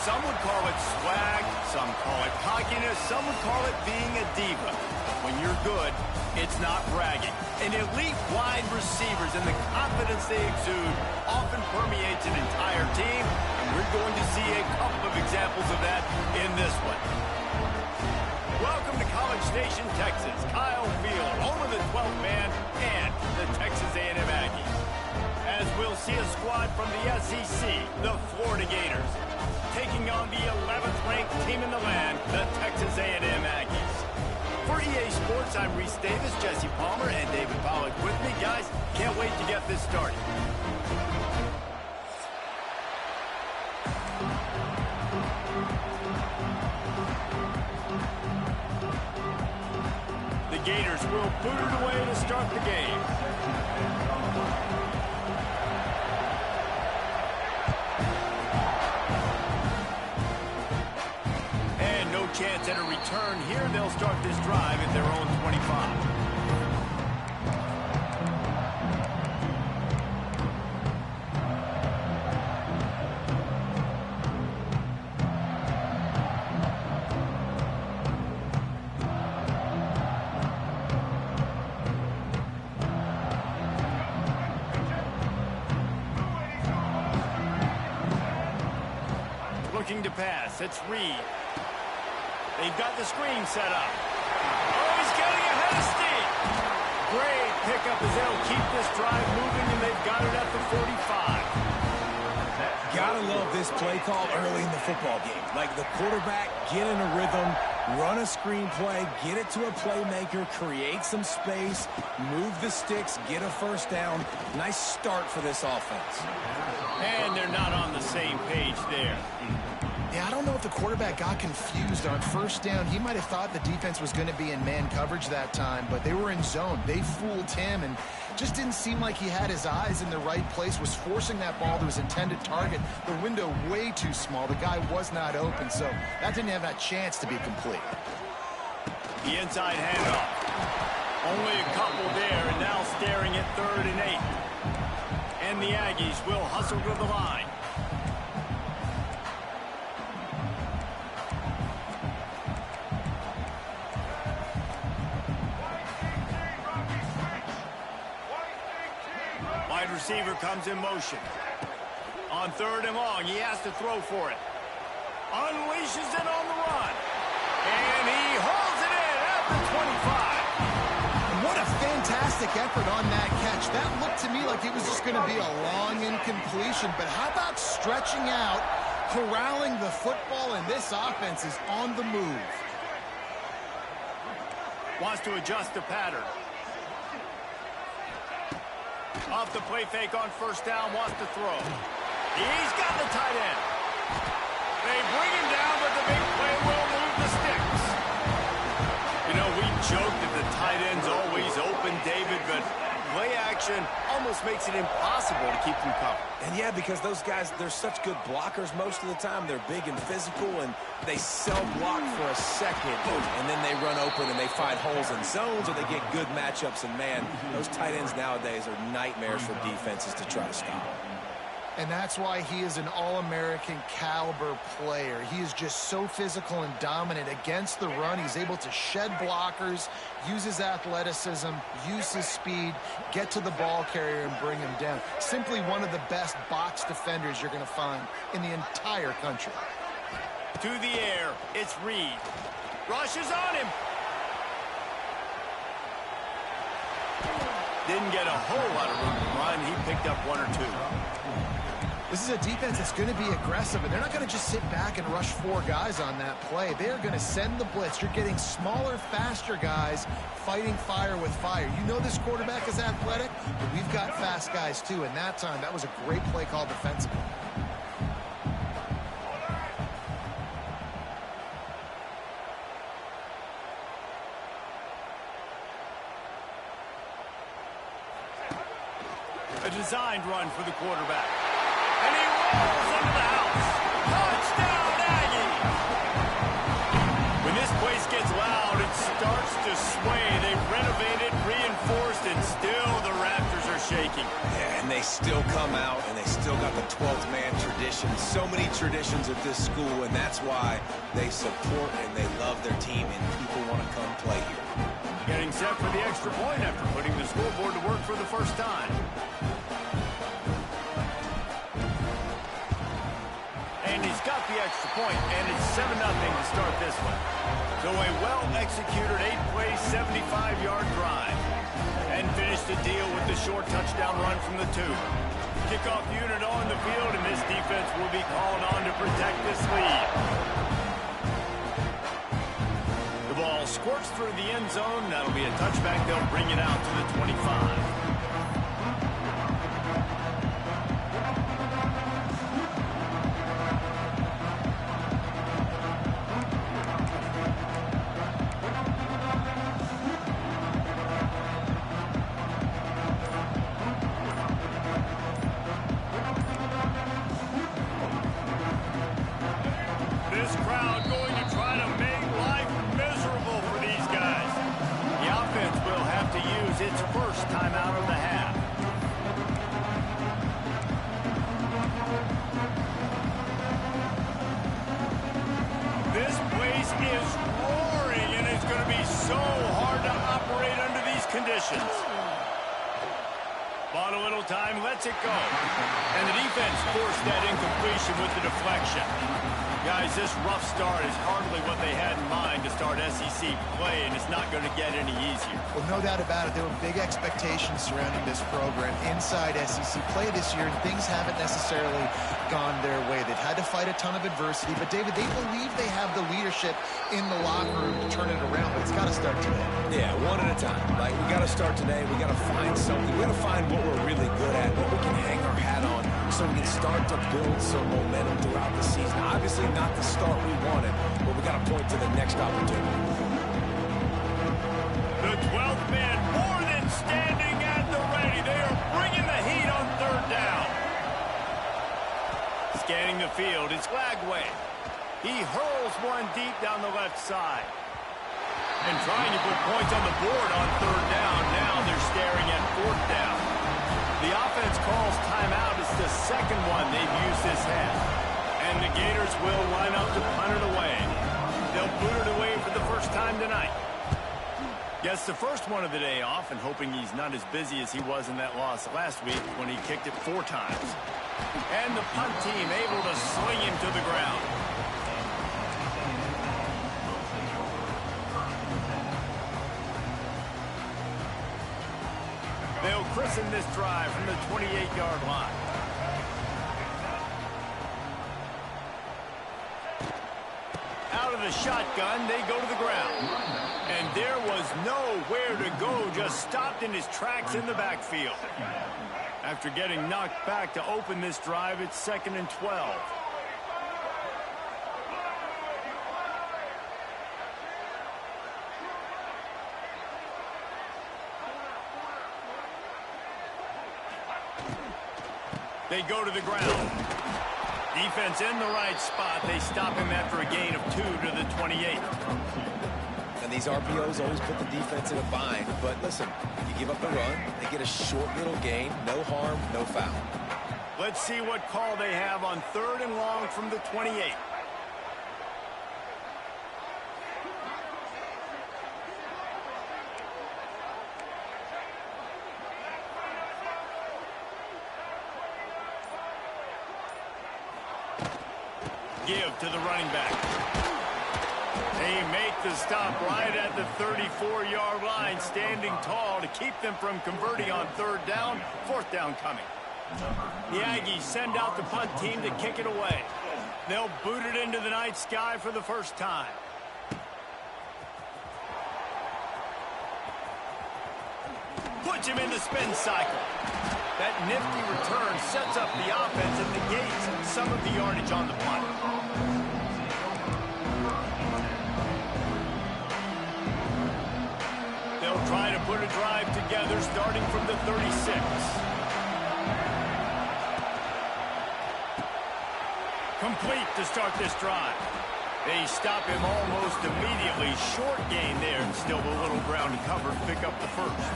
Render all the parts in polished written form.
Some would call it swag, some call it cockiness, some would call it being a diva. When you're good, it's not bragging. And elite wide receivers and the confidence they exude often permeates an entire team, and we're going to see a couple of examples of that in this one. Welcome to College Station, Texas. Kyle Field, home of the 12th man and the Texas A&M Aggies. As we'll see a squad from the SEC, the Florida Gators, taking on the 11th ranked team in the land, the Texas A&M Aggies. For EA Sports, I'm Reese Davis, Jesse Palmer, and David Pollack with me. Guys, can't wait to get this started. The Gators will boot it away to start the game. Chance at a return here. They'll start this drive at their own 25. Looking to pass. It's Reed. They've got the screen set up. Oh, he's getting ahead of steam. Great pickup as they'll keep this drive moving, and they've got it at the 45. Gotta love this play call early in the football game. Like the quarterback, get in a rhythm, run a screen play, get it to a playmaker, create some space, move the sticks, get a first down. Nice start for this offense. And they're not on the same page there. Yeah, I don't know if the quarterback got confused on first down. He might have thought the defense was going to be in man coverage that time, but they were in zone. They fooled him and just didn't seem like he had his eyes in the right place, was forcing that ball to his intended target. The window way too small. The guy was not open, so that didn't have that chance to be complete. The inside handoff. Only a couple there, and now staring at 3rd and 8. And the Aggies will hustle to the line. Wide receiver comes in motion. On 3rd and long, he has to throw for it. Unleashes it on the run. And he holds it in at the 25. What a fantastic effort on that catch. That looked to me like it was just going to be a long incompletion. But how about stretching out, corralling the football, and this offense is on the move. Wants to adjust the pattern. Off the play fake on first down, wants to throw. He's got the tight end. They bring him down, but the big play will move the sticks. You know, we joke that the tight end's always open, David, but play action almost makes it impossible to keep them covered. And yeah, because those guys, they're such good blockers most of the time. They're big and physical, and they self-block for a second, and then they run open and they find holes in zones, or they get good matchups. And man, those tight ends nowadays are nightmares for defenses to try to stop. And that's why he is an All-American caliber player. He is just so physical and dominant against the run. He's able to shed blockers, use his athleticism, use his speed, get to the ball carrier and bring him down. Simply one of the best box defenders you're going to find in the entire country. To the air, it's Reed. Rushes on him. Didn't get a whole lot of room to run. He picked up 1 or 2. This is a defense that's going to be aggressive, and they're not going to just sit back and rush 4 guys on that play. They're going to send the blitz. You're getting smaller, faster guys fighting fire with fire. You know this quarterback is athletic, but we've got fast guys too, and that time, that was a great play call defensively. A designed run for the quarterback. And he rolls into the house. Touchdown, Aggies! When this place gets loud, it starts to sway. They've renovated, reinforced, and still the Raptors are shaking. Yeah, and they still come out, and they still got the 12th man tradition. So many traditions at this school, and that's why they support and they love their team, and people want to come play here. Getting set for the extra point after putting the scoreboard to work for the first time. And he's got the extra point, and it's 7-0 to start this one. So a well-executed 8-play, 75-yard drive. And finish the deal with the short touchdown run from the 2. Kickoff unit on the field, and this defense will be called on to protect this lead. The ball squirts through the end zone. That'll be a touchback. They'll bring it out to the 25. This crowd going to try to make life miserable for these guys. The offense will have to use its first timeout of the half. This place is roaring, and it's going to be so hard to operate under these conditions. Bought a little time, lets it go. And the defense forced that incompletion with the deflection. Guys, this rough start is hardly what they had in mind to start SEC play, and it's not going to get any easier. Well, no doubt about it. There were big expectations surrounding this program inside SEC play this year, and things haven't necessarily gone their way. They've had to fight a ton of adversity, but, David, they believe they have the leadership in the locker room to turn it around, but it's got to start today. Yeah, one at a time. Like, we got to start today. We got to find something. We got to find what we're really good at, what we can hang our hat on, so we can start to build some momentum throughout the season. Obviously, not the start we wanted, but we got to point to the next opportunity. The 12th man more than standing at the ready. They are bringing the heat on third down. Scanning the field, it's Lagway. He hurls one deep down the left side. And trying to put points on the board on third down. Now they're staring at fourth down. The offense calls timeout. It's the second one they've used this half. And the Gators will line up to punt it away. They'll boot it away for the first time tonight. Gets the first one of the day off, and hoping he's not as busy as he was in that loss last week when he kicked it 4 times. And the punt team able to sling him to the ground. They'll christen this drive from the 28-yard line. Out of the shotgun, they go to the ground. And there was nowhere to go, just stopped in his tracks in the backfield. After getting knocked back to open this drive, it's 2nd and 12. They go to the ground. Defense in the right spot. They stop him after a gain of 2 to the 28. And these RPOs always put the defense in a bind. But listen, you give up a run, they get a short little gain, no harm, no foul. Let's see what call they have on 3rd and long from the 28. Give to the running back. They make the stop right at the 34-yard line, standing tall to keep them from converting on 3rd down. 4th down coming. The Aggies send out the punt team to kick it away. They'll boot it into the night sky for the first time. Puts him in the spin cycle. That nifty return sets up the offense and negates some of the yardage on the punt. They'll try to put a drive together starting from the 36. Complete to start this drive. They stop him almost immediately. Short gain there, and still a little ground to cover to pick up the first.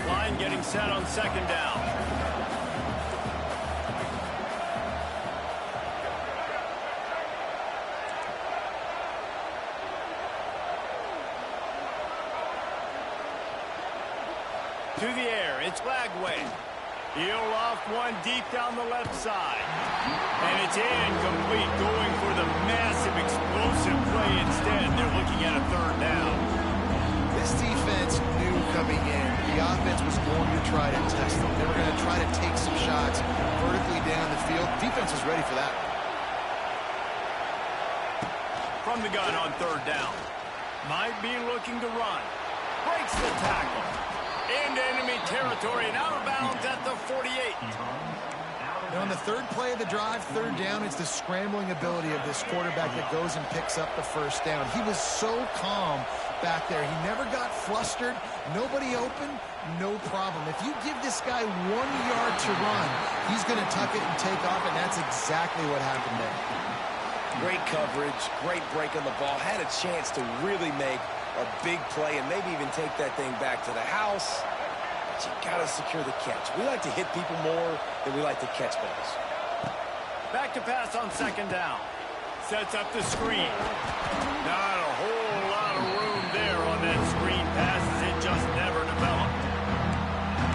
Line getting set on 2nd down. To the air, it's Lagway. He'll loft one deep down the left side. And it's incomplete, going for the massive explosive play instead. They're looking at a 3rd down. This defense knew coming in the offense was going to try to test them. They were going to try to take some shots vertically down the field. Defense was ready for that. From the gun on 3rd down. Might be looking to run. Breaks the tackle. Into enemy territory and out of bounds at the 48. Now on the 3rd play of the drive, 3rd down, it's the scrambling ability of this quarterback that goes and picks up the 1st down. He was so calm back there. He never got flustered. Nobody open, no problem. If you give this guy 1 yard to run, he's going to tuck it and take off, and that's exactly what happened there. Great coverage, great break on the ball. Had a chance to really make a big play and maybe even take that thing back to the house. But you got to secure the catch. We like to hit people more than we like to catch balls. Back to pass on 2nd down. Sets up the screen. Not a whole lot of room there on that screen pass as it just never developed.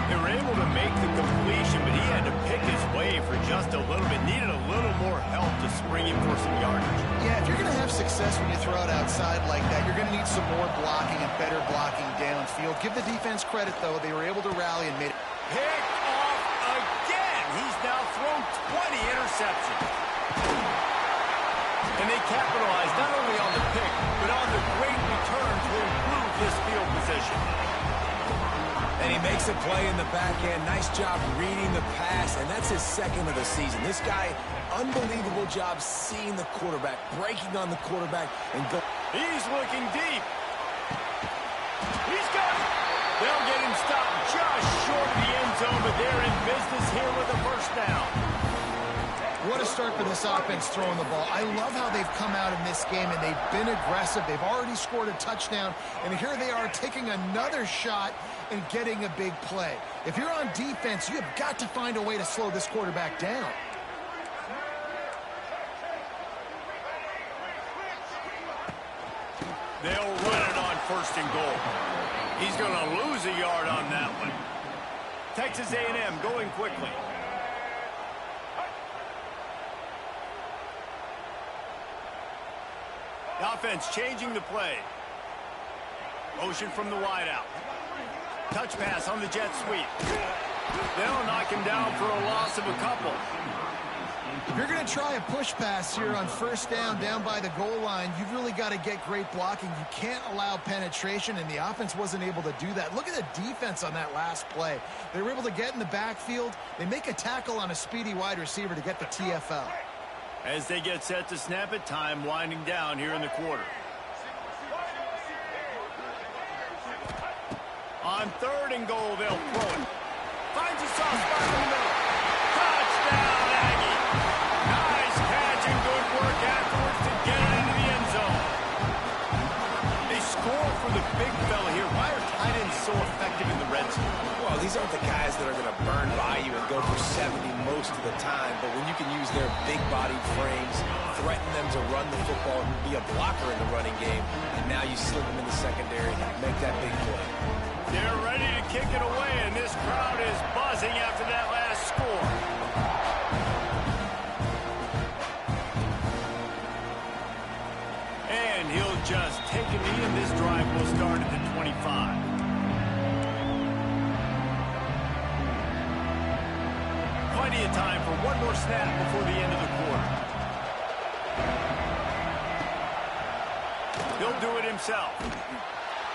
They were able to make the completion, but he had to pick his way for just a little bit. Needed a little more help to spring him for some yardage. Yeah, if you're going to have success when you throw it outside like that, you're going to need some more blocking and better blocking downfield. Give the defense credit, though. They were able to rally and made it. Picked off again. He's now thrown 20 interceptions. And they capitalized not only on the pick, but on the great return to improve this field position. And he makes a play in the back end. Nice job reading the pass, and that's his second of the season. This guy, unbelievable job seeing the quarterback, breaking on the quarterback, and go. He's looking deep. He's got it. They'll get him stopped just short of the end zone, but they're in business here with a first down. What a start for this offense throwing the ball. I love how they've come out in this game, and they've been aggressive. They've already scored a touchdown, and here they are taking another shot and getting a big play. If you're on defense, you have got to find a way to slow this quarterback down. They'll run it on first and goal. He's going to lose a yard on that one. Texas A&M going quickly. The offense changing the play. Motion from the wideout. Touch pass on the jet sweep. They'll knock him down for a loss of a couple. If you're going to try a push pass here on first down by the goal line, you've really got to get great blocking. You can't allow penetration, and the offense wasn't able to do that. Look at the defense on that last play. They were able to get in the backfield. They make a tackle on a speedy wide receiver to get the TFL. As they get set to snap it, time winding down here in the quarter. On third and goal, they'll throw it. Finds a soft spot in the middle. Touchdown, Aggie. Nice catch and good work afterwards to get it into the end zone. They score for the big fella here. Why are tight ends so effective in the red zone? Well, these aren't the guys that are going to burn by you and go for 70 most of the time, but when you can use their big-bodied frames, threaten them to run the football, and be a blocker in the running game, and now you slip them in the secondary, make that big play. They're ready to kick it away, and this crowd is buzzing after that last score. And he'll just take a knee, and this drive will start at the 25. Plenty of time for one more snap before the end of the quarter. He'll do it himself.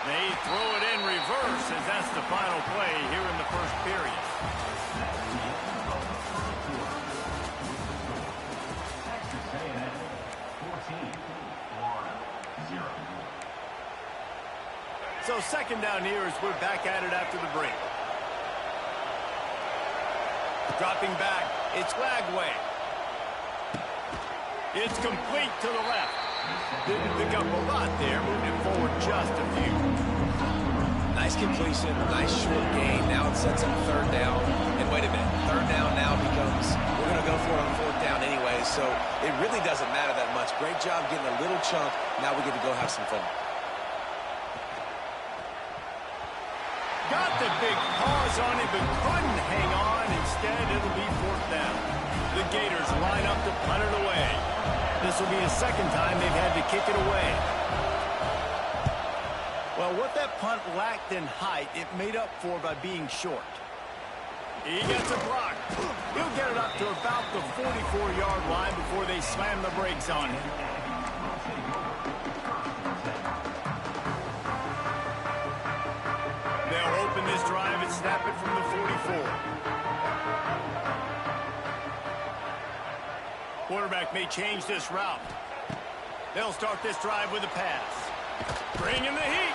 They throw it in reverse as that's the final play here in the first period. So second down here as we're back at it after the break. Dropping back, it's Lagway. It's complete to the left. Didn't pick up a lot there, moving it forward just a few. Nice completion, nice short gain. Now it sets up third down. And wait a minute, third down now becomes, we're going to go for it on fourth down anyway, so it really doesn't matter that much. Great job getting a little chunk. Now we get to go have some fun. Got the big paws on it, but couldn't hang on. Instead, it'll be fourth down. The Gators line up to punt it away. This will be the second time they've had to kick it away. Well, what that punt lacked in height, it made up for by being short. He gets a block. He'll get it up to about the 44-yard line before they slam the brakes on him. They'll open this drive and snap it from the 44. Quarterback may change this route. They'll start this drive with a pass. Bring in the heat.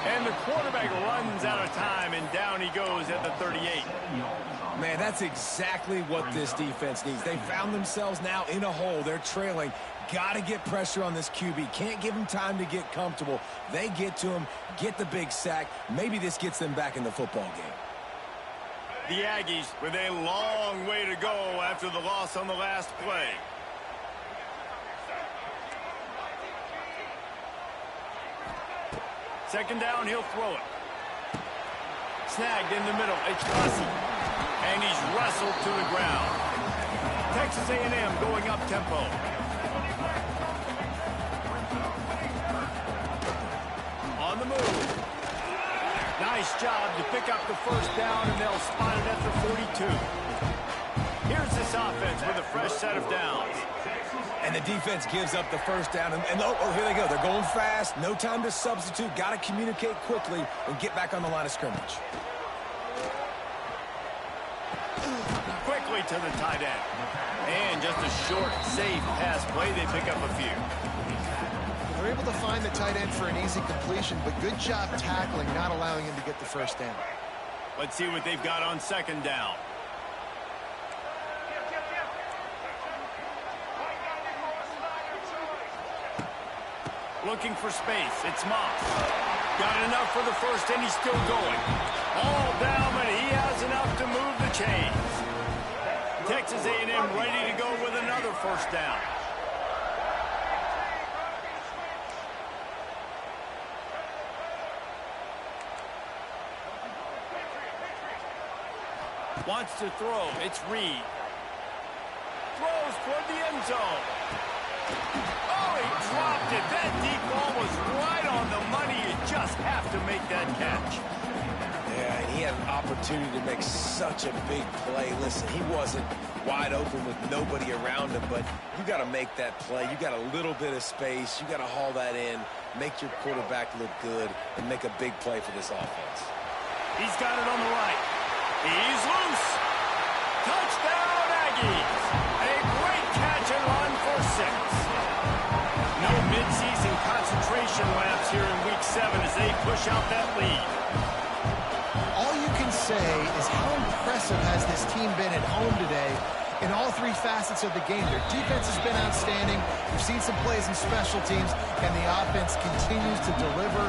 And the quarterback runs out of time, and down he goes at the 38. Man, that's exactly what this defense needs. They found themselves now in a hole. They're trailing. Got to get pressure on this QB. Can't give him time to get comfortable. They get to him, get the big sack. Maybe this gets them back in the football game. The Aggies with a long way to go after the loss on the last play. Second down, he'll throw it. Snagged in the middle. It's Bussey. And he's wrestled to the ground. Texas A&M going up tempo. nice job to pick up the first down, and they'll spot it at the 42. Here's this offense with a fresh set of downs. And the defense gives up the first down. And oh, here they go. They're going fast. No time to substitute. Got to communicate quickly and get back on the line of scrimmage. Quickly to the tight end. And just a short, safe pass play. They pick up a few. They're able to find the tight end for an easy completion, but good job tackling, not allowing him to get the first down. Let's see what they've got on second down. Looking for space. It's Moss. Got enough for the first, and he's still going. All down, but he has enough to move the chains. Texas A&M ready to go with another first down. Wants to throw. It's Reed. Throws toward the end zone. Oh, he dropped it. That deep ball was right on the money. You just have to make that catch. Yeah, and he had an opportunity to make such a big play. Listen, he wasn't wide open with nobody around him, but you got to make that play. You got a little bit of space. You got to haul that in, make your quarterback look good, and make a big play for this offense. He's got it on the right. He's loose. Touchdown, Aggies. A great catch and run for 6. No midseason concentration laps here in Week 7 as they push out that lead. All you can say is how impressive has this team been at home today in all 3 facets of the game. Their defense has been outstanding. We've seen some plays in special teams, and the offense continues to deliver,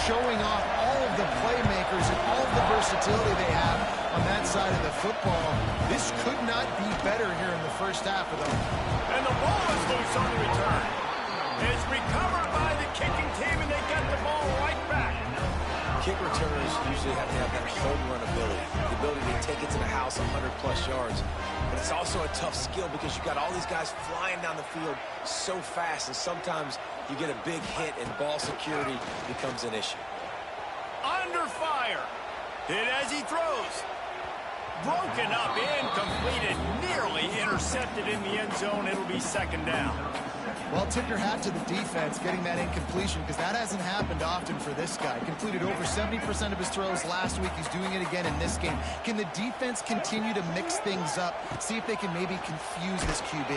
showing off all of the playmakers and all of the versatility they have on that side of the football. This could not be better here in the first half of them. And the ball is loose on the return. It's recovered by the kicking team, and they get the ball right back. Kick returners usually have to have that home run ability, the ability to take it to the house 100-plus yards. But it's also a tough skill because you've got all these guys flying down the field so fast, and sometimes you get a big hit and ball security becomes an issue. Under fire. Hit as he throws. Broken up, incompleted, nearly intercepted in the end zone. It'll be second down. Well, tip your hat to the defense getting that incompletion, because that hasn't happened often for this guy. Completed over 70% of his throws last week. He's doing it again in this game. Can the defense continue to mix things up, see if they can maybe confuse this QB?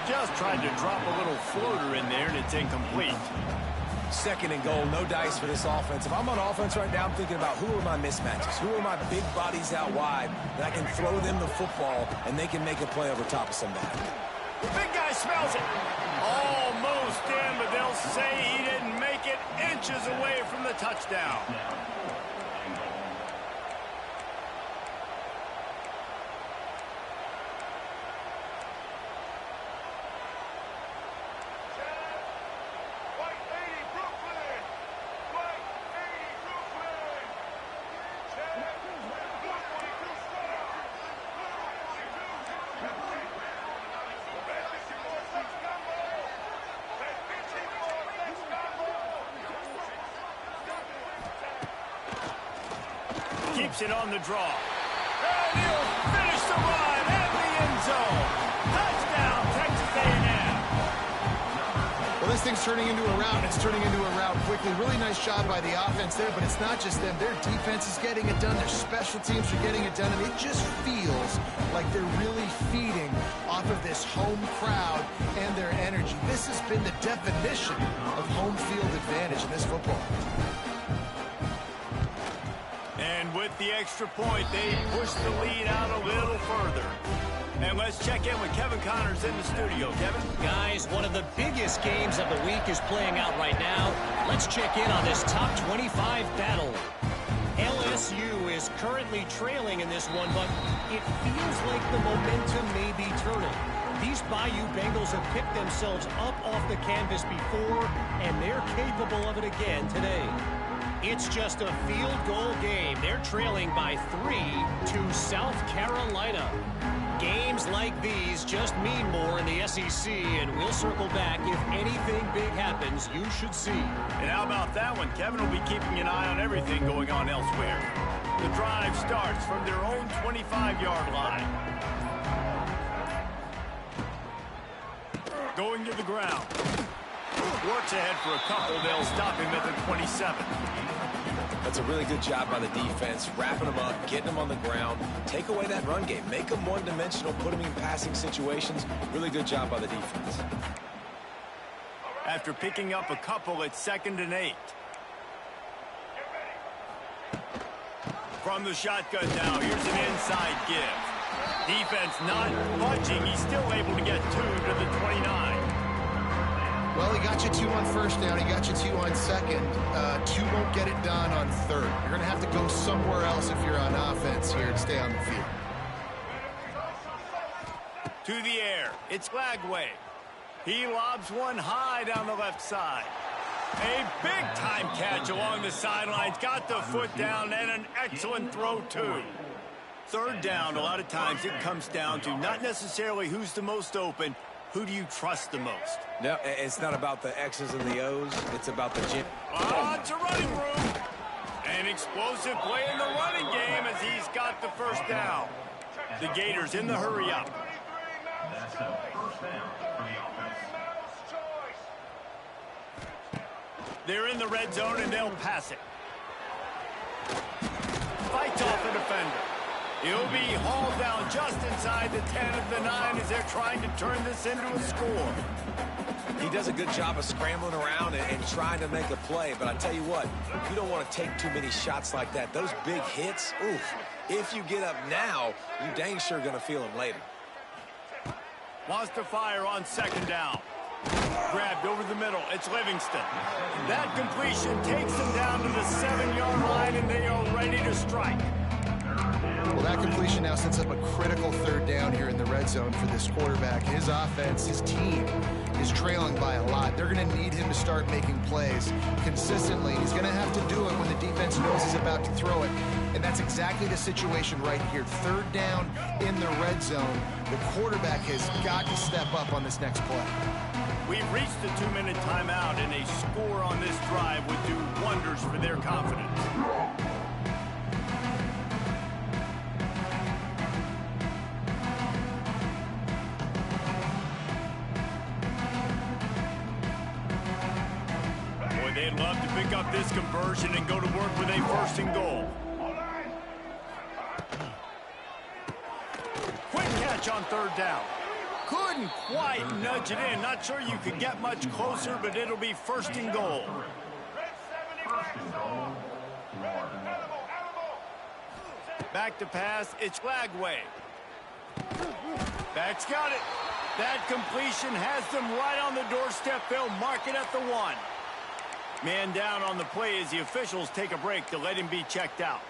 Just tried to drop a little floater in there, and it's incomplete. Second and goal, no dice for this offense. If I'm on offense right now, I'm thinking about who are my mismatches? Who are my big bodies out wide that I can throw them the football and they can make a play over top of somebody? The big guy smells it. Almost in, but they'll say he didn't make it, inches away from the touchdown. Keeps it on the draw. And he'll finish the run at the end zone. Touchdown, Texas A&M. Well, this thing's turning into a rout. It's turning into a rout quickly. Really nice job by the offense there, but it's not just them. Their defense is getting it done. Their special teams are getting it done, and it just feels like they're really feeding off of this home crowd and their energy. This has been the definition of home field advantage in this football. And with the extra point, they push the lead out a little further. And let's check in with Kevin Connors in the studio. Kevin? Guys, one of the biggest games of the week is playing out right now. Let's check in on this top 25 battle. LSU is currently trailing in this one, but it feels like the momentum may be turning. These Bayou Bengals have picked themselves up off the canvas before, and they're capable of it again today. It's just a field goal game. They're trailing by 3 to South Carolina. Games like these just mean more in the SEC, and we'll circle back. If anything big happens, you should see. And how about that one? Kevin will be keeping an eye on everything going on elsewhere. The drive starts from their own 25-yard line. Going to the ground. Works ahead for a couple. They'll stop him at the 27. That's a really good job by the defense, wrapping them up, getting them on the ground. Take away that run game. Make them one-dimensional, put them in passing situations. Really good job by the defense. After picking up a couple, it's 2nd and 8. From the shotgun now, here's an inside give. Defense not budging. He's still able to get 2 to the 29. Well, he got you 2 on first down. He got you 2 on second. 2 won't get it done on third. You're going to have to go somewhere else if you're on offense here and stay on the field. To the air. It's Lagway. He lobs one high down the left side. A big-time catch along the sidelines. Got the foot down and an excellent throw, too. Third down, a lot of times it comes down to not necessarily who's the most open. Who do you trust the most? No, it's not about the X's and the O's. It's about the gym. Oh, it's a running room. An explosive play in the running game as he's got the first down. The Gators in the hurry up. That's a first down for the offense. They're in the red zone and they'll pass it. Fights off the defender. He'll be hauled down just inside the 10 of the 9 as they're trying to turn this into a score. He does a good job of scrambling around and trying to make a play, but I tell you what, you don't want to take too many shots like that. Those big hits, oof, if you get up now, you dang sure going to feel them later. Wants to fire on 2nd down. Grabbed over the middle. It's Livingston. That completion takes them down to the 7-yard line, and they are ready to strike. Well, that completion now sets up a critical third down here in the red zone for this quarterback. His offense, his team is trailing by a lot. They're going to need him to start making plays consistently. He's going to have to do it when the defense knows he's about to throw it. And that's exactly the situation right here. Third down in the red zone. The quarterback has got to step up on this next play. We've reached the 2-minute timeout, and a score on this drive would do wonders for their confidence. Boy, they'd love to pick up this conversion and go to work with a 1st and goal. Quick catch on 3rd down. Couldn't quite nudge it in. Not sure you could get much closer, but it'll be 1st and goal. Back to pass. It's Lagway. Back's got it. That completion has them right on the doorstep. They'll mark it at the 1. Man down on the play as the officials take a break to let him be checked out.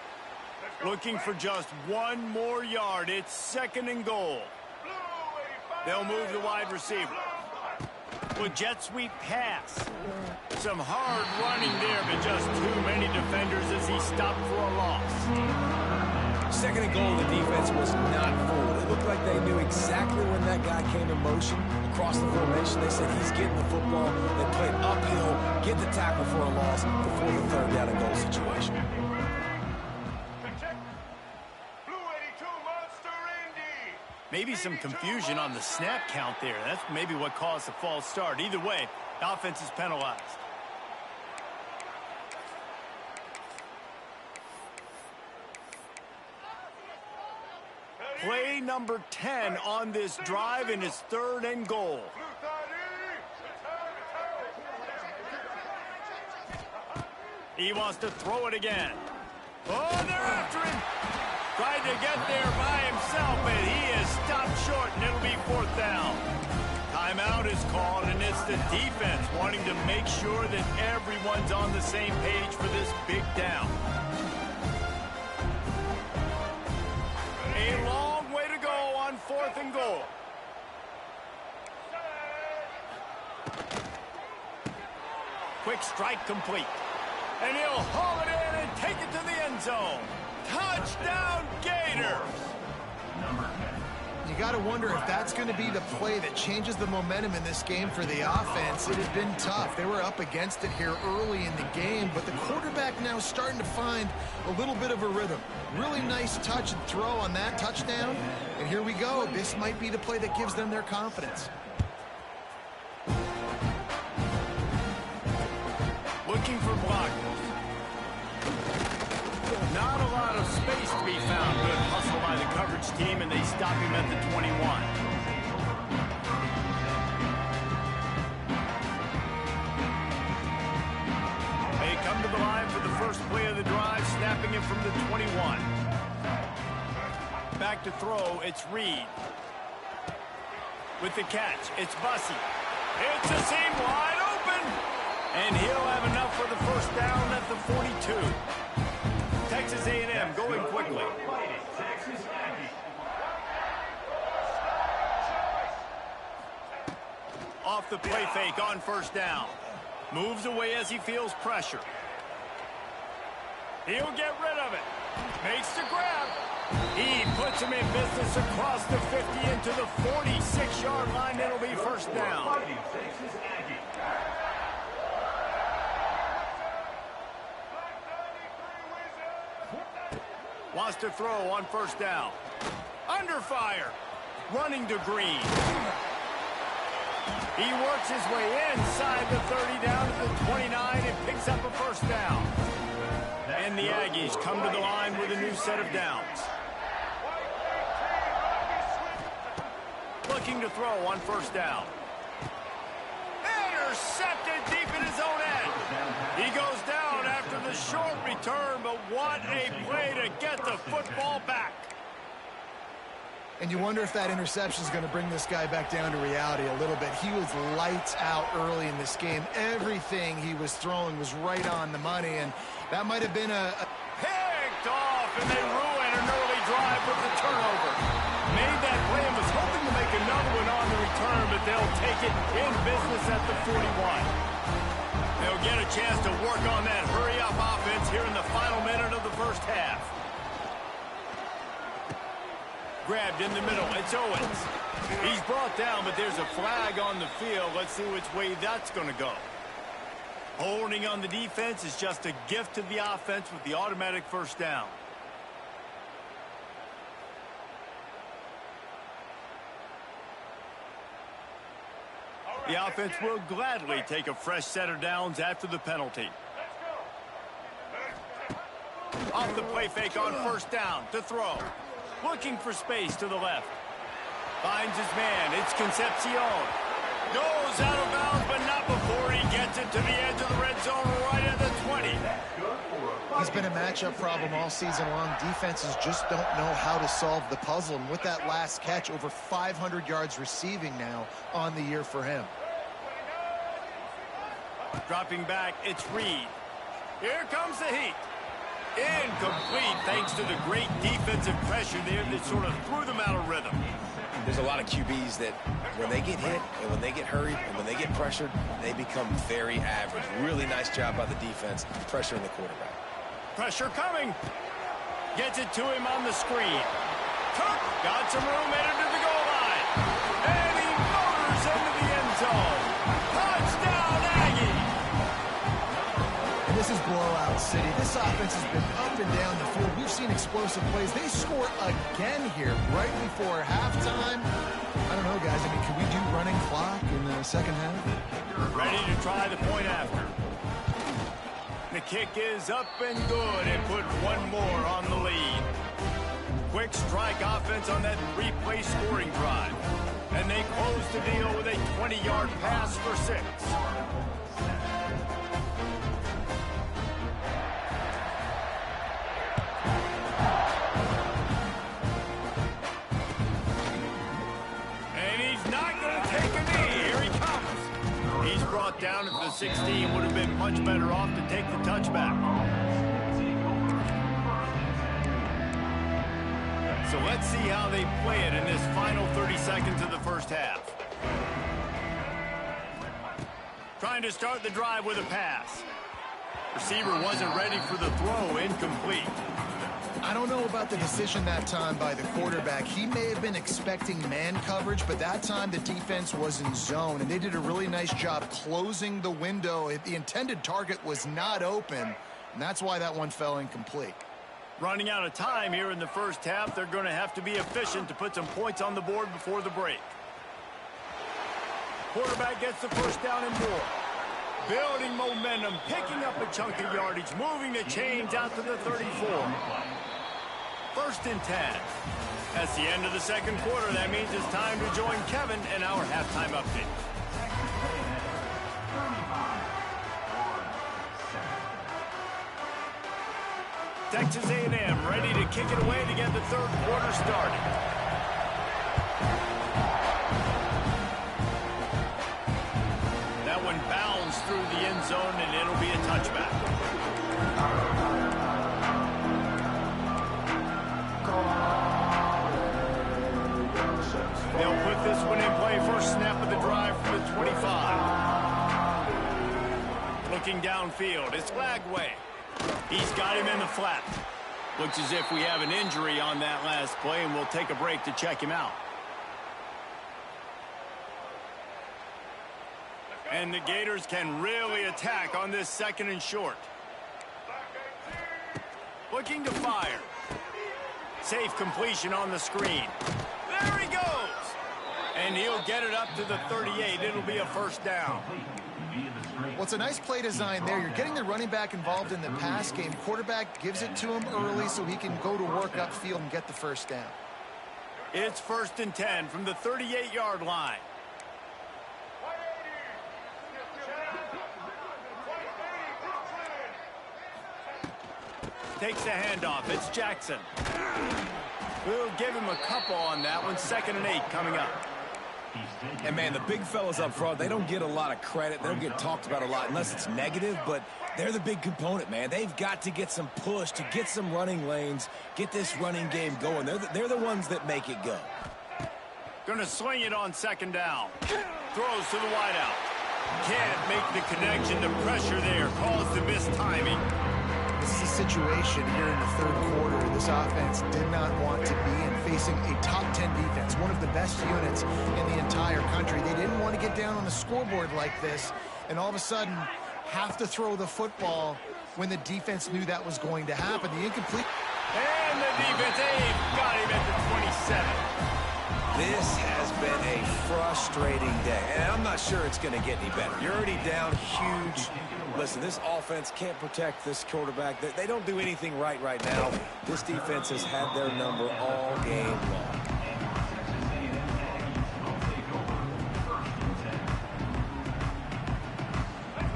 Looking for just 1 more yard. It's 2nd and goal. They'll move the wide receiver. With jet sweep pass. Some hard running there, but just too many defenders as he stopped for a loss. 2nd and goal, the defense was not fooled. It looked like they knew exactly when that guy came in motion across the formation. They said he's getting the football. They played uphill, get the tackle for a loss before the 3rd down and goal situation. Maybe some confusion on the snap count there. That's maybe what caused the false start. Either way, the offense is penalized. Play number 10 on this drive, and it's 3rd and goal. He wants to throw it again. Oh, they're after him. Tried to get there by himself, but he is stopped short, and it'll be 4th down. Timeout is called, and it's the defense wanting to make sure that everyone's on the same page for this big down. A long way to go on 4th and goal. Quick strike complete. And he'll haul it in and take it to the end zone. Touchdown, Gators! Number 10. You got to wonder if that's going to be the play that changes the momentum in this game for the offense. It had been tough. They were up against it here early in the game, but the quarterback now starting to find a little bit of a rhythm. Really nice touch and throw on that touchdown. And here we go. This might be the play that gives them their confidence. Looking for blockers. Not a lot of space to be found. Good hustle by the coverage team, and they stop him at the 21. They come to the line for the first play of the drive, snapping it from the 21. Back to throw, it's Reed. With the catch, it's Bussey. It's a seam wide open, and he'll have enough for the first down at the 42. Texas A&M going quickly. Off the play fake on first down. Moves away as he feels pressure. He'll get rid of it. Makes the grab. He puts him in business across the 50 into the 46-yard line. It'll be first down. Wants to throw on first down. Under fire. Running to Green. He works his way inside the 30 down to the 29 and picks up a first down. And the Aggies come to the line with a new set of downs. Looking to throw on first down. Intercepted deep in his own end. He goes down after the short return, but what a play to get the football back. And you wonder if that interception is going to bring this guy back down to reality a little bit. He was lights out early in this game. Everything he was throwing was right on the money, and that might have been picked off, and they ruin an early drive with the turnover. Made that play and was hoping to make another one on the return, but they'll take it in business at the 41. They'll get a chance to work on that hurry-up offense here in the final minute of the first half. Grabbed in the middle. It's Owens. He's brought down, but there's a flag on the field. Let's see which way that's going to go. Holding on the defense is just a gift to the offense with the automatic first down. The offense will gladly take a fresh set of downs after the penalty. Off the play fake on first down to throw. Looking for space to the left. Finds his man. It's Concepcion. Goes out of bounds, but not before he gets it to the edge of the red zone right at the 20. He's been a matchup problem all season long. Defenses just don't know how to solve the puzzle. And with that last catch, over 500 yards receiving now on the year for him. Dropping back, it's Reed. Here comes the heat. Incomplete thanks to the great defensive pressure there that sort of threw them out of rhythm. There's a lot of QBs that when they get hit and when they get hurried and when they get pressured, they become very average. Really nice job by the defense pressuring the quarterback. Pressure coming. Gets it to him on the screen. Cook got some room, headed to the goal line. And he motors into the end zone. Touchdown, Aggie! And this is blowout city. This offense has been up and down the field. We've seen explosive plays. They score again here right before halftime. I don't know, guys. I mean, can we do running clock in the second half? Ready to try the point after. The kick is up and good and put one more on the lead. Quick strike offense on that three-play scoring drive. And they close the deal with a 20-yard pass for 6. And he's not going to take a knee. Here he comes. He's brought down at the 16. Would have been much better off to take the touchback. So let's see how they play it in this final 30 seconds of the first half. Trying to start the drive with a pass. Receiver wasn't ready for the throw, incomplete. I don't know about the decision that time by the quarterback. He may have been expecting man coverage, but that time the defense was in zone, and they did a really nice job closing the window. The intended target was not open, and that's why that one fell incomplete. Running out of time here in the first half, they're going to have to be efficient to put some points on the board before the break. Quarterback gets the first down and more. Building momentum, picking up a chunk of yardage, moving the chains out to the 34. First and 10. That's the end of the second quarter. That means it's time to join Kevin in our halftime update. Texas A&M ready to kick it away to get the third quarter started. That one bounds through the end zone, and it'll be a touchback. They'll put this one in play. First snap of the drive from the 25. Looking downfield, it's Lagway. He's got him in the flat. Looks as if we have an injury on that last play, and we'll take a break to check him out. And the Gators can really attack on this second and short. Looking to fire. Safe completion on the screen. There he goes. And he'll get it up to the 38. It'll be a first down. Well, it's a nice play design there. You're getting the running back involved in the pass game. Quarterback gives it to him early so he can go to work upfield and get the first down. It's first and 10 from the 38-yard line. Takes the handoff. It's Jackson. We'll give him a couple on that one. 2nd and 8 coming up. And, man, the big fellas up front, they don't get a lot of credit. They don't get talked about a lot unless it's negative, but they're the big component, man. They've got to get some push, to get some running lanes, get this running game going. They're the ones that make it go. Going to swing it on 2nd down. Throws to the wideout. Can't make the connection. The pressure there caused the missed timing. This is a situation here in the third quarter this offense did not want to be in, facing a top 10 defense, one of the best units in the entire country. They didn't want to get down on the scoreboard like this and all of a sudden have to throw the football when the defense knew that was going to happen. The incomplete. And the defense got him at the 27. This has been a frustrating day, and I'm not sure it's going to get any better. You're already down huge. Listen, this offense can't protect this quarterback. They don't do anything right now. This defense has had their number all game long.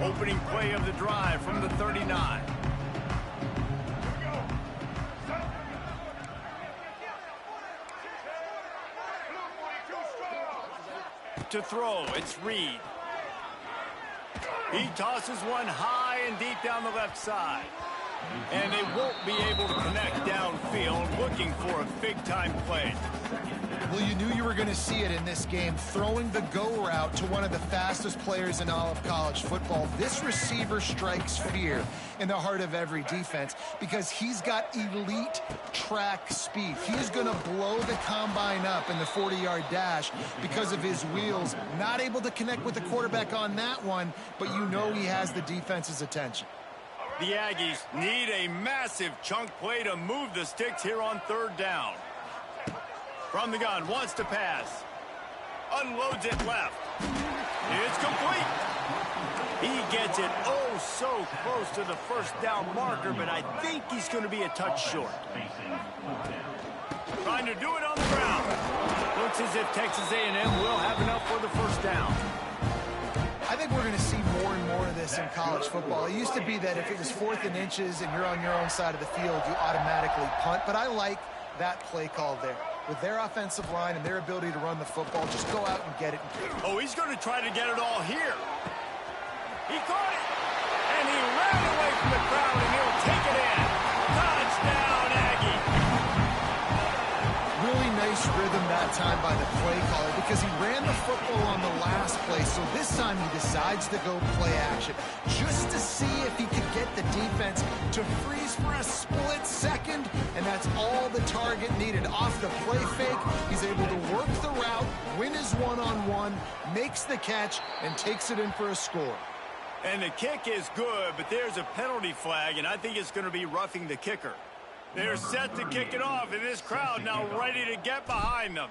Opening play of the drive from the 39. To throw, it's Reed. He tosses one high and deep down the left side. And they won't be able to connect downfield, looking for a big-time play. Well, you knew you were going to see it in this game, throwing the go route to one of the fastest players in all of college football. This receiver strikes fear in the heart of every defense because he's got elite track speed. He's going to blow the combine up in the 40-yard dash because of his wheels. Not able to connect with the quarterback on that one, but you know he has the defense's attention. The Aggies need a massive chunk play to move the sticks here on 3rd down. From the gun, wants to pass. Unloads it left. It's complete. He gets it oh so close to the first down marker, but I think he's going to be a touch short. Trying to do it on the ground. Looks as if Texas A&M will have enough for the first down. I think we're going to see more and more of this in college football. It used to be that if it was 4th and inches and you're on your own side of the field, you automatically punt. But I like that play call there. With their offensive line and their ability to run the football, just go out and get it. Oh, he's going to try to get it all here. He caught it, and he ran away from the crowd, and he'll take it in. Touchdown, Aggie. Really nice rhythm that time by the play caller because he ran the football on the last play, so this time he decides to go play action just to see if he could get the defense to freeze for a split second, and that's all the target needed. Off the play fake, he's able to work the route, win his one-on-one, makes the catch, and takes it in for a score. And the kick is good, but there's a penalty flag, and I think it's going to be roughing the kicker. They're set to kick it off, and this crowd now ready to get behind them.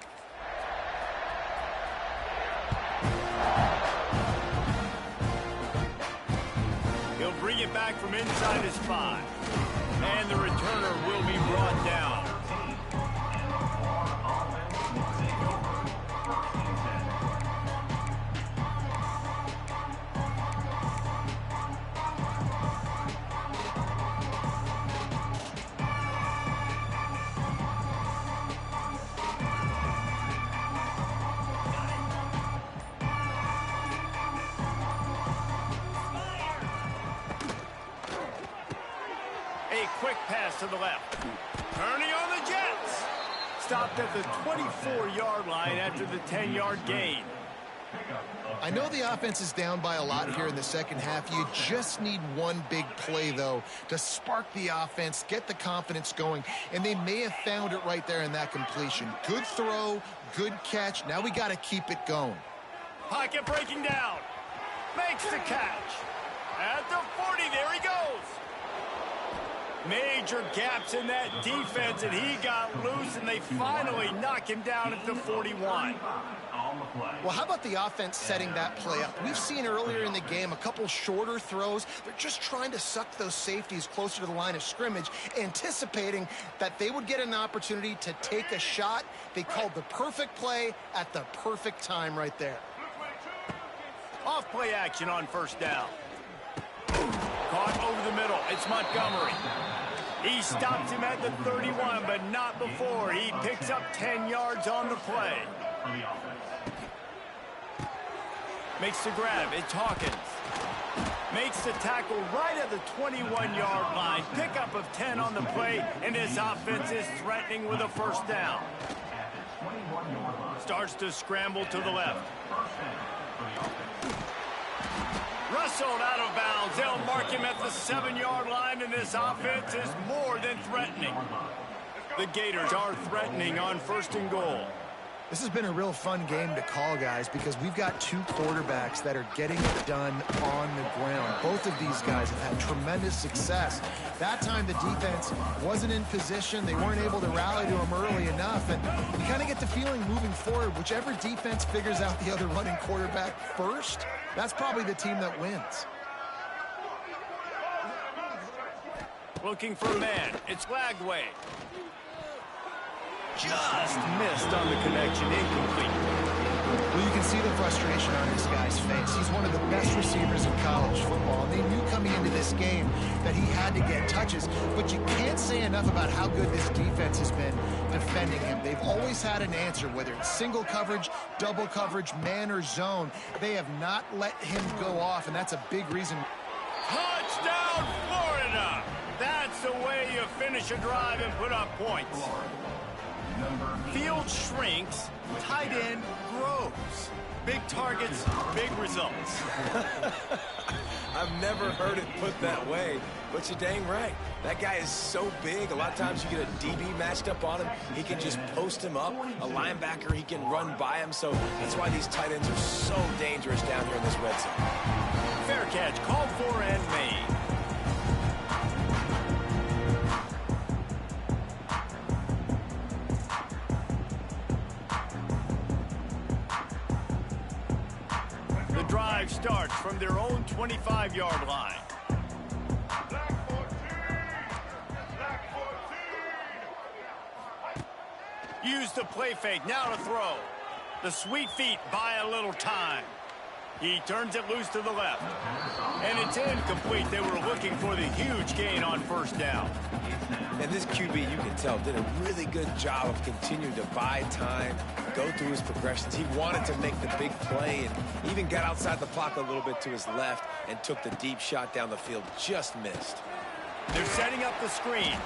He'll bring it back from inside his 5. And the returner will be brought down. Quick pass to the left. Turning on the Jets. Stopped at the 24-yard line after the 10-yard gain. I know the offense is down by a lot here in the second half. You just need one big play, though, to spark the offense, get the confidence going, and they may have found it right there in that completion. Good throw, good catch. Now we got to keep it going. Pocket breaking down. Makes the catch. At the 40, there he goes. Major gaps in that defense, and he got loose, and they finally knock him down at the 41. Well, how about the offense setting that play up? We've seen earlier in the game a couple shorter throws. They're just trying to suck those safeties closer to the line of scrimmage, anticipating that they would get an opportunity to take a shot. They called the perfect play at the perfect time right there. Off play action on first down. Caught over the middle. It's Montgomery. He stops him at the 31, but not before. He picks up 10 yards on the play. Makes the grab. It's Hawkins. Makes the tackle right at the 21-yard line. Pickup of 10 on the play, and this offense is threatening with a first down. Starts to scramble to the left. Rustled out of bounds. They'll mark him at the 7-yard line, and this offense is more than threatening. The Gators are threatening on first and goal. This has been a real fun game to call, guys, because we've got two quarterbacks that are getting it done on the ground. Both of these guys have had tremendous success. That time the defense wasn't in position. They weren't able to rally to him early enough. And you kind of get the feeling moving forward, whichever defense figures out the other running quarterback first, that's probably the team that wins. Looking for a man. It's Lagway. Just missed on the connection. Incomplete. Well, you can see the frustration on this guy's face. He's one of the best receivers in college football. And they knew coming into this game that he had to get touches. But you can't say enough about how good this defense has been defending him. They've always had an answer, whether it's single coverage, double coverage, man or zone. They have not let him go off, and that's a big reason. Touchdown, Florida! That's the way you finish a drive and put up points. Field shrinks, tight end grows. Big targets, big results. I've never heard it put that way, but you're dang right. That guy is so big. A lot of times you get a DB matched up on him. He can just post him up. A linebacker, he can run by him. So that's why these tight ends are so dangerous down here in this red zone. Fair catch, called for and made. Drive starts from their own 25-yard line. Use the play fake, now to throw. The sweet feet buy a little time. He turns it loose to the left. And it's incomplete. They were looking for the huge gain on first down. And this QB, you can tell, did a really good job of continuing to buy time, go through his progressions. He wanted to make the big play and even got outside the pocket a little bit to his left and took the deep shot down the field. Just missed. They're setting up the screen.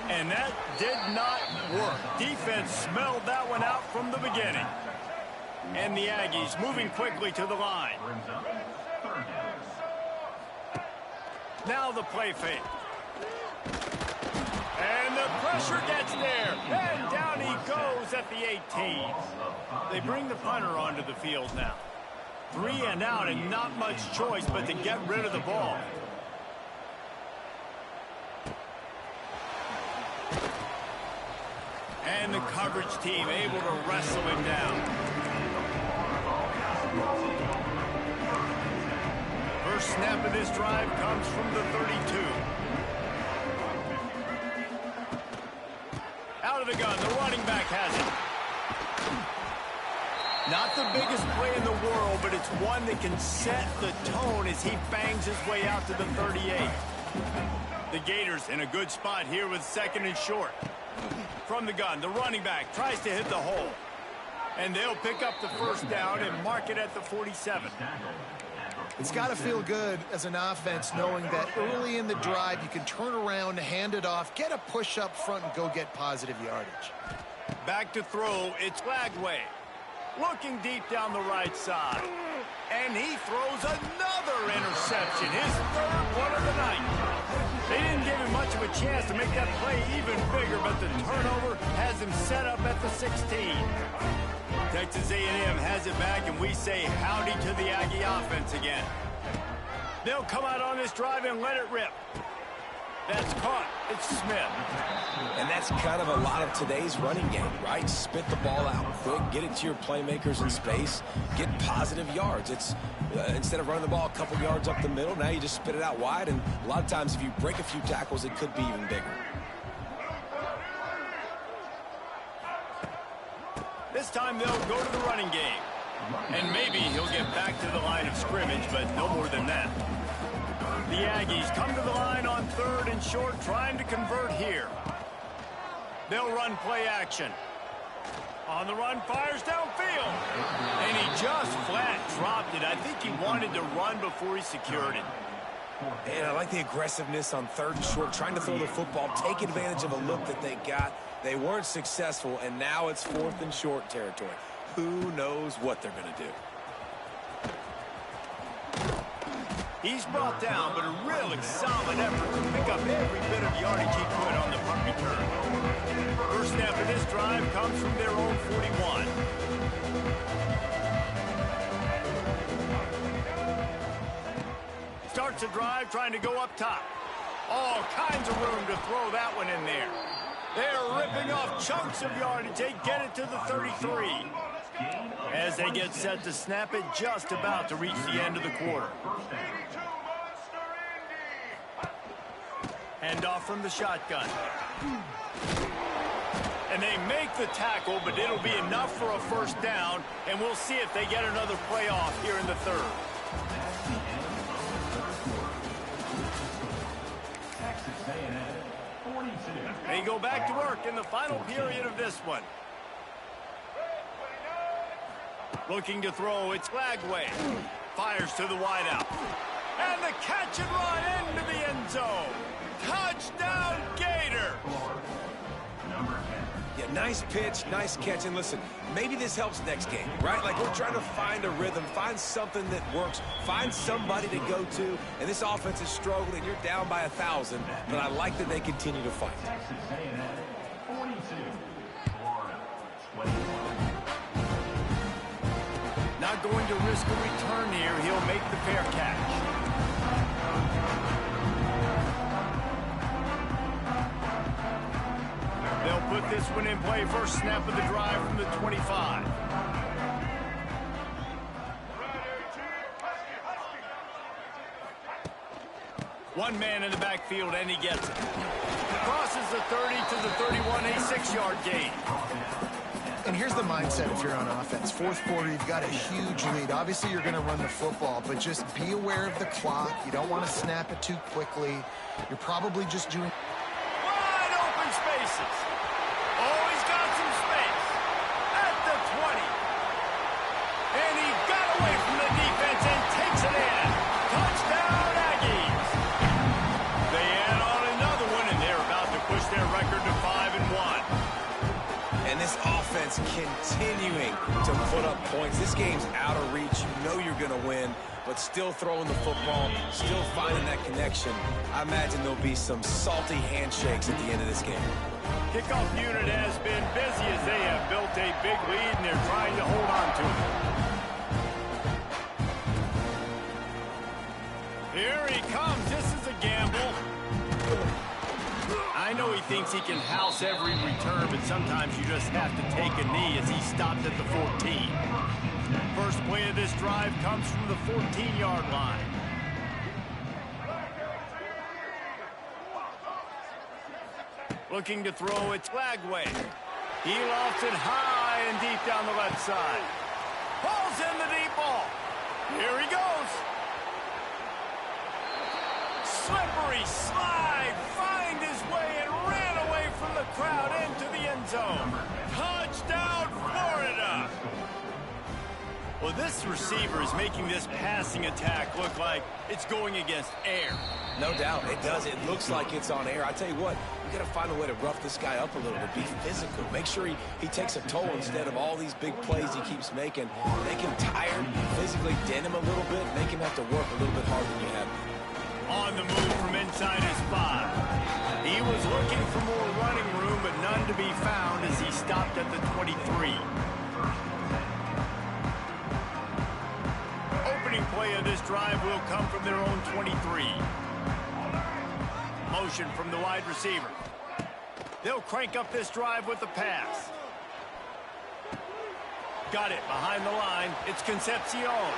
And that did not work. Defense smelled that one out from the beginning. And the Aggies moving quickly to the line. Now the play fake. And the pressure gets there. And down he goes at the 18. They bring the punter onto the field now. 3 and out and not much choice but to get rid of the ball. And the coverage team able to wrestle him down. First snap of this drive comes from the 32. Out of the gun, the running back has it. Not the biggest play in the world, but it's one that can set the tone as he bangs his way out to the 38. The Gators in a good spot here with 2nd and short. From the gun, the running back tries to hit the hole. And they'll pick up the first down and mark it at the 47. It's got to feel good as an offense knowing that early in the drive you can turn around, hand it off, get a push up front, and go get positive yardage. Back to throw, it's Lagway. Looking deep down the right side. And he throws another interception, his 3rd one of the night. They didn't give him much of a chance to make that play even bigger, but the turnover has him set up at the 16. Texas A&M has it back, and we say howdy to the Aggie offense again. They'll come out on this drive and let it rip. That's caught. It's Smith. And that's kind of a lot of today's running game, right? Spit the ball out quick, get it to your playmakers in space, get positive yards. It's instead of running the ball a couple yards up the middle, now you just spit it out wide, and a lot of times if you break a few tackles, it could be even bigger. This time they'll go to the running game. And maybe he'll get back to the line of scrimmage, but no more than that. The Aggies come to the line on 3rd and short, trying to convert here. They'll run play action. On the run, fires downfield. And he just flat dropped it. I think he wanted to run before he secured it. And I like the aggressiveness on 3rd and short, trying to throw the football, take advantage of a look that they got. They weren't successful, and now it's 4th and short territory. Who knows what they're going to do? He's brought down, but a really solid effort to pick up every bit of yardage he could on the punt return. First snap of this drive comes from their own 41. Starts the drive trying to go up top. All kinds of room to throw that one in there. They're ripping off chunks of yardage. They get it to the 33. As they get set to snap it, just about to reach the end of the quarter. Hand off from the shotgun. And they make the tackle, but it'll be enough for a first down, and we'll see if they get another play off here in the 3rd. They go back to work in the final period of this one. Looking to throw, it's Lagway. Fires to the wideout. And the catch and run into the end zone. Touchdown, Gator! Yeah, nice pitch, nice catch. And listen, maybe this helps next game, right? Like we're trying to find a rhythm, find something that works, find somebody to go to. And this offense is struggling. You're down by 1,000, but I like that they continue to fight. Not going to risk a return here. He'll make the fair catch. They'll put this one in play. First snap of the drive from the 25. One man in the backfield, and he gets it. Crosses the 30 to the 31, a 6-yard gain. And here's the mindset if you're on offense. 4th quarter, you've got a huge lead. Obviously, you're going to run the football, but just be aware of the clock. You don't want to snap it too quickly. You're probably just doing... Wide open spaces. Oh, he's got some space. At the 20. And he got away from the defense and takes it in. Touchdown, Aggies. They add on another one, and they're about to push their record to 5-1. And this offense defense continuing to put up points. This game's out of reach. You know you're going to win, but still throwing the football, still finding that connection. I imagine there'll be some salty handshakes at the end of this game. Kickoff unit has been busy as they have built a big lead, and they're trying to hold on to it. Here he comes. This is a gamble. I know he thinks he can house every return, but sometimes you just have to take a knee as he stopped at the 14. First play of this drive comes from the 14-yard line. Looking to throw it Flagway. He lofts it high and deep down the left side. Pulls in the deep ball. Here he goes. Slippery slide. Find his way and ran away from the crowd into the end zone. Touchdown, Florida. Well, this receiver is making this passing attack look like it's going against air. No doubt, it does. It looks like it's on air. I tell you what, you got to find a way to rough this guy up a little bit, be physical. Make sure he takes a toll instead of all these big plays he keeps making. Make him tired, physically dent him a little bit, make him have to work a little bit harder than you have. On the move from inside his 5. He was looking for more running room, but none to be found as he stopped at the 23. Opening play of this drive will come from their own 23. Motion from the wide receiver. They'll crank up this drive with the pass. Got it behind the line. It's Concepcion.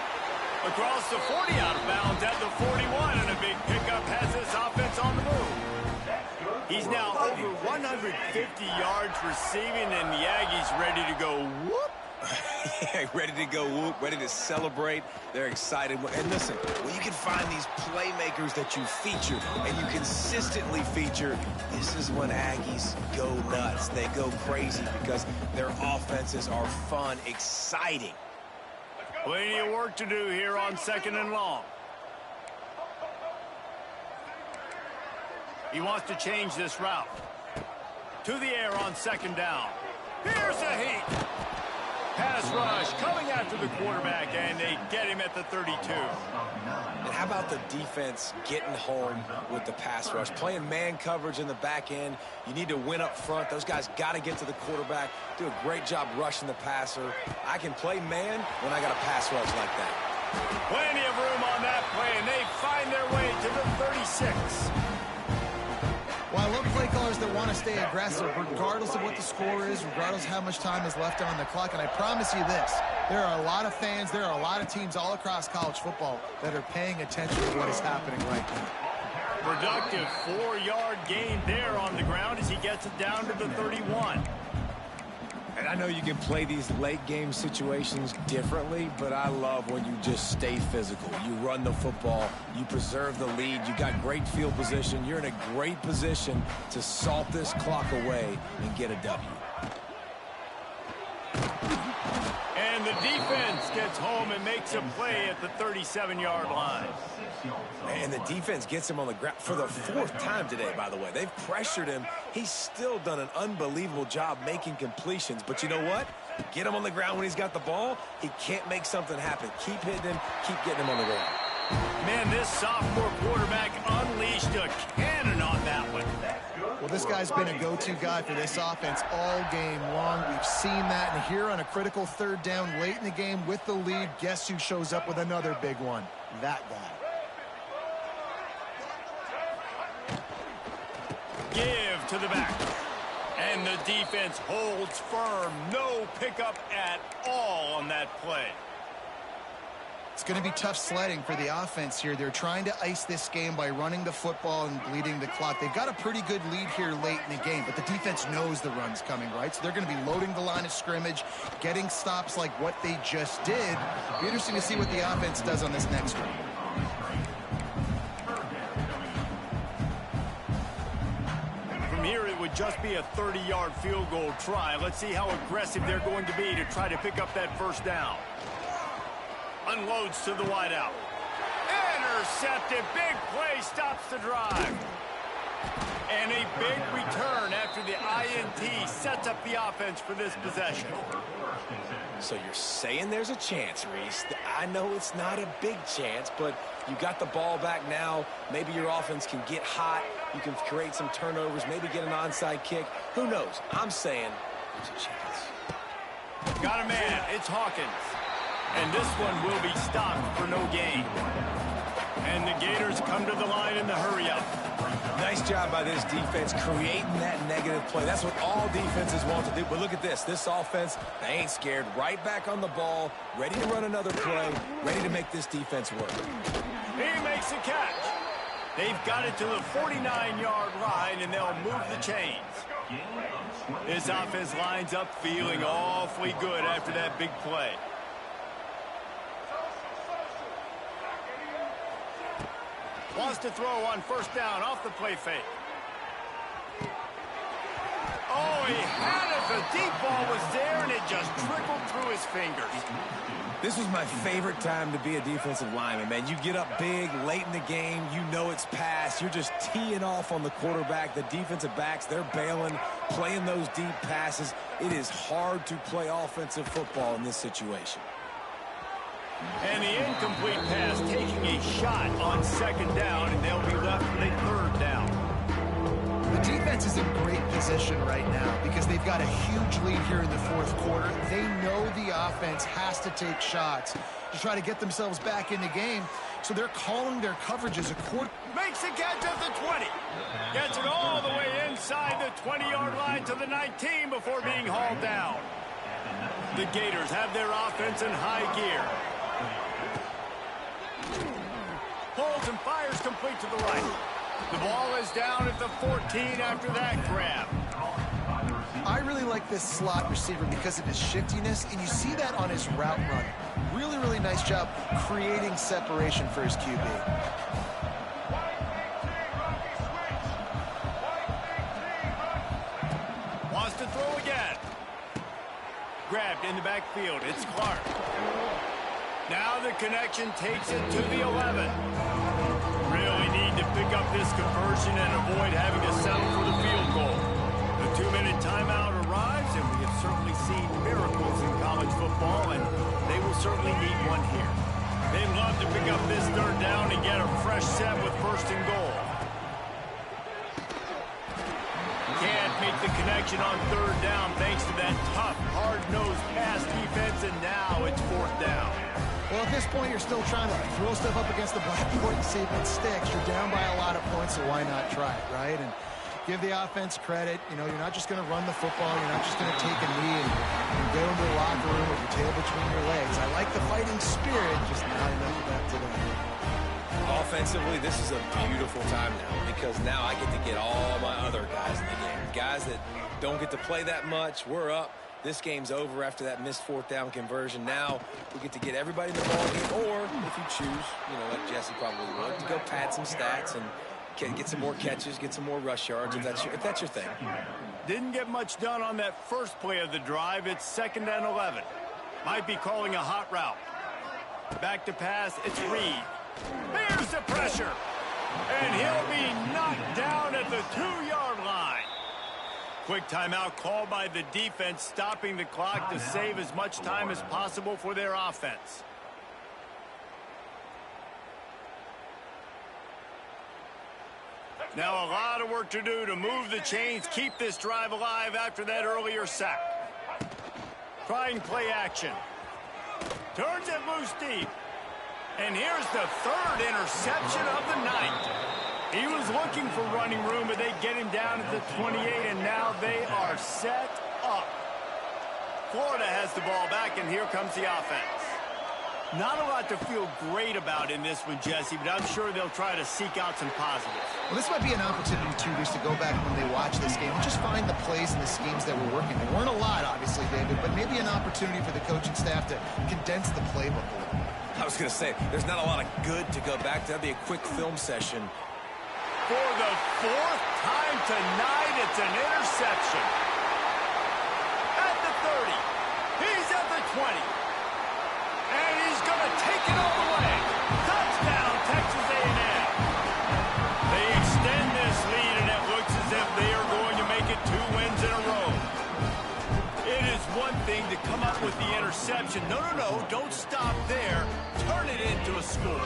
Across the 40, out of bounds at the 41, and a big pickup has this offense on the move. He's now over 150 yards receiving, and the Aggies ready to go whoop. Yeah, ready to go whoop, ready to celebrate. They're excited. And listen, when you can find these playmakers that you feature and you consistently feature, this is when Aggies go nuts. They go crazy because their offenses are fun, exciting. Plenty of work to do here on 2nd and long. He wants to change this route. To the air on 2nd down. Here's a heat. Pass rush coming after the quarterback, and they get him at the 32. And how about the defense getting home with the pass rush? Playing man coverage in the back end. You need to win up front. Those guys got to get to the quarterback. Do a great job rushing the passer. I can play man when I got a pass rush like that. Plenty of room on that play, and they find their way to the 36. Well, I love play callers that want to stay aggressive, regardless of what the score is, regardless of how much time is left on the clock. And I promise you this, there are a lot of fans, there are a lot of teams all across college football that are paying attention to what is happening right now. Productive 4-yard gain there on the ground as he gets it down to the 31. And I know you can play these late game situations differently, but I love when you just stay physical. You run the football, you preserve the lead, you got great field position, you're in a great position to salt this clock away and get a W. And the defense gets home and makes a play at the 37-yard line. And the defense gets him on the ground for the 4th time today, by the way. They've pressured him. He's still done an unbelievable job making completions. But you know what? Get him on the ground when he's got the ball. He can't make something happen. Keep hitting him. Keep getting him on the ground. Man, this sophomore quarterback unleashed a cannon on that one. Well, this guy's been a go-to guy for this offense all game long. We've seen that, and here on a critical 3rd down late in the game with the lead, guess who shows up with another big one? That guy. Give to the back. And the defense holds firm. No pickup at all on that play. It's going to be tough sledding for the offense here. They're trying to ice this game by running the football and bleeding the clock. They've got a pretty good lead here late in the game, but the defense knows the run's coming, right? So they're going to be loading the line of scrimmage, getting stops like what they just did. It'll be interesting to see what the offense does on this next one. From here, it would just be a 30-yard field goal try. Let's see how aggressive they're going to be to try to pick up that 1st down. Unloads to the wideout. Intercepted. Big play stops the drive. And a big return after the INT sets up the offense for this possession. So you're saying there's a chance, Reese. I know it's not a big chance, but you got the ball back now. Maybe your offense can get hot. You can create some turnovers, maybe get an onside kick. Who knows? I'm saying there's a chance. Got a man. It's Hawkins. And this one will be stopped for no gain. And the Gators come to the line in the hurry-up. Nice job by this defense creating that negative play. That's what all defenses want to do. But look at this. This offense, they ain't scared. Right back on the ball, ready to run another play, ready to make this defense work. He makes a catch. They've got it to the 49-yard line, and they'll move the chains. This offense lines up feeling awfully good after that big play. Wants to throw on first down off the play fake. Oh, he had it. The deep ball was there, and it just trickled through his fingers. This was my favorite time to be a defensive lineman, man. You get up big, late in the game. You know it's past. You're just teeing off on the quarterback. The defensive backs, they're bailing, playing those deep passes. It is hard to play offensive football in this situation. And the incomplete pass taking a shot on second down, and they'll be left with a third down. The defense is in great position right now because they've got a huge lead here in the fourth quarter. They know the offense has to take shots to try to get themselves back in the game, so they're calling their coverages accordingly. Makes a catch at the 20. Gets it all the way inside the 20-yard line to the 19 before being hauled down. The Gators have their offense in high gear. Pulls and fires complete to the right. The ball is down at the 14 after that grab. I really like this slot receiver because of his shiftiness, and you see that on his route run. Really, really nice job creating separation for his QB. Wants to throw again. Grabbed in the backfield. It's Clark. Now the connection takes it to the 11. Really need to pick up this conversion and avoid having to settle for the field goal. The 2-minute timeout arrives, and we have certainly seen miracles in college football, and they will certainly need one here. They'd love to pick up this third down and get a fresh set with first and goal. Can't make the connection on third down thanks to that tough, hard-nosed pass defense, and now it's fourth down. Well, at this point, you're still trying to throw stuff up against the blackboard and see if it sticks. You're down by a lot of points, so why not try it, right? And give the offense credit. You know, you're not just going to run the football. You're not just going to take a knee and go into the locker room with your tail between your legs. I like the fighting spirit, just not enough of that today. Offensively, this is a beautiful time now because now I get to get all my other guys in the game. Guys that don't get to play that much. We're up. This game's over after that missed fourth down conversion. Now we get to get everybody in the ball game, or if you choose, you know, like Jesse probably would, to go pad some stats and get some more catches, get some more rush yards if that's your thing. Didn't get much done on that first play of the drive. It's 2nd and 11. Might be calling a hot route. Back to pass. It's Reed. Here's the pressure. And he'll be knocked down at the 2-yard line. Quick timeout called by the defense, stopping the clock to save as much time as possible for their offense. Now a lot of work to do to move the chains, keep this drive alive after that earlier sack. Trying play action. Turns it loose deep. And here's the third interception of the night. He was looking for running room, but they get him down at the 28, and now they are set up. Florida has the ball back, and here comes the offense. Not a lot to feel great about in this one, Jesse, but I'm sure they'll try to seek out some positives. Well, this might be an opportunity, too, just to go back when they watch this game and just find the plays and the schemes that were working. There weren't a lot, obviously, David, but maybe an opportunity for the coaching staff to condense the playbook a little. I was going to say, there's not a lot of good to go back to. That'd be a quick film session. For the 4th time tonight, it's an interception. At the 30. He's at the 20. And he's going to take it all the way. Touchdown, Texas A&M. They extend this lead, and with the interception. No, don't stop there. Turn it into a score.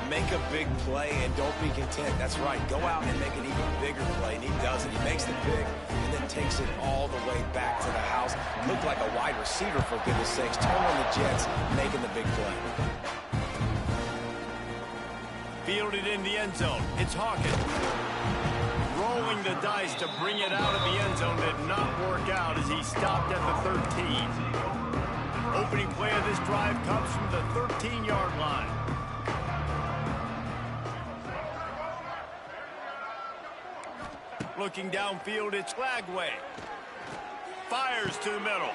Make a big play and don't be content. That's right. Go out and make an even bigger play, and he does it. He makes the pick and then takes it all the way back to the house. Looked like a wide receiver, for goodness sakes. Turn on the Jets, making the big play. Fielded in the end zone. It's Hawkins. Rolling the dice to bring it out of the end zone did not work out as he stopped at the 13. Opening play of this drive comes from the 13-yard line. Looking downfield, it's Lagway. Fires to the middle.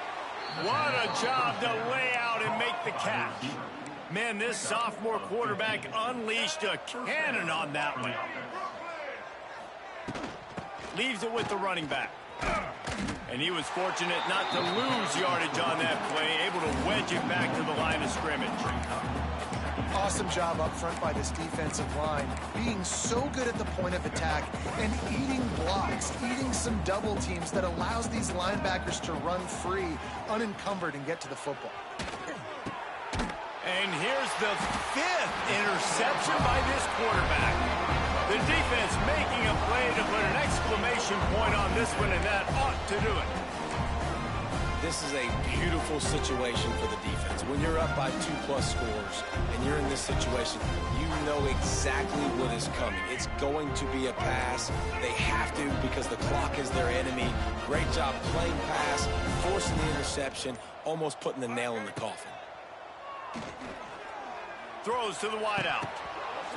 What a job to lay out and make the catch. Man, this sophomore quarterback unleashed a cannon on that one. Leaves it with the running back. And he was fortunate not to lose yardage on that play, able to wedge it back to the line of scrimmage. Awesome job up front by this defensive line, being so good at the point of attack and eating blocks, eating some double teams that allows these linebackers to run free, unencumbered, and get to the football. And here's the 5th interception by this quarterback. The defense making a play to put an exclamation point on this one, and that ought to do it. This is a beautiful situation for the defense. When you're up by 2+ scores and you're in this situation, you know exactly what is coming. It's going to be a pass. They have to because the clock is their enemy. Great job playing pass, forcing the interception, almost putting the nail in the coffin. Throws to the wideout.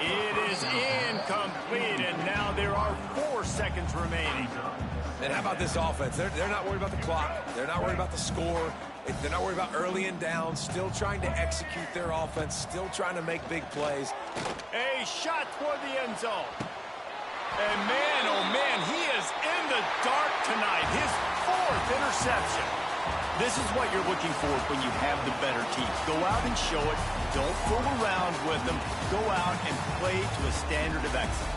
It is incomplete, and now there are 4 seconds remaining. And how about this offense? They're not worried about the clock. They're not worried about the score. They're not worried about early and down. Still trying to execute their offense. Still trying to make big plays. A shot toward the end zone. And man, oh man, he is in the dark tonight. His 4th interception. This is what you're looking for when you have the better team. Go out and show it. Don't fool around with them. Go out and play to a standard of excellence.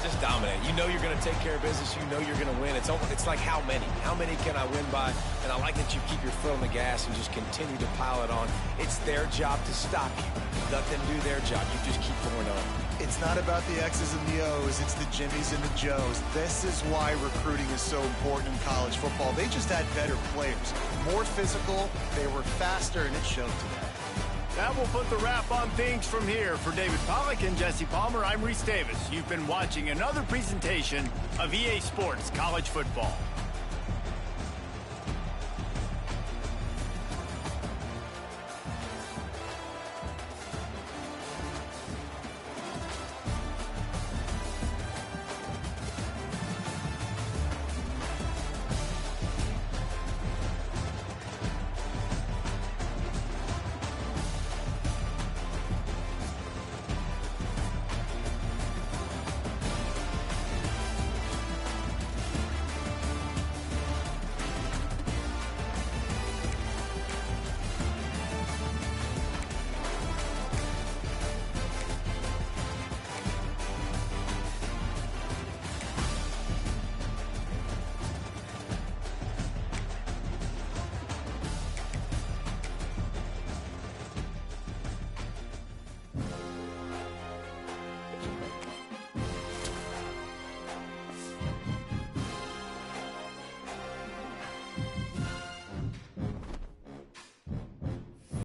Just dominate. You know you're going to take care of business. You know you're going to win. It's like how many? How many can I win by? And I like that you keep your foot on the gas and just continue to pile it on. It's their job to stop you. Let them do their job. You just keep going on. It's not about the X's and the O's. It's the Jimmies and the Joes. This is why recruiting is so important in college football. They just had better players, more physical, they were faster, and it showed today. That will put the wrap on things from here. For David Pollack and Jesse Palmer, I'm Reese Davis. You've been watching another presentation of EA Sports College Football.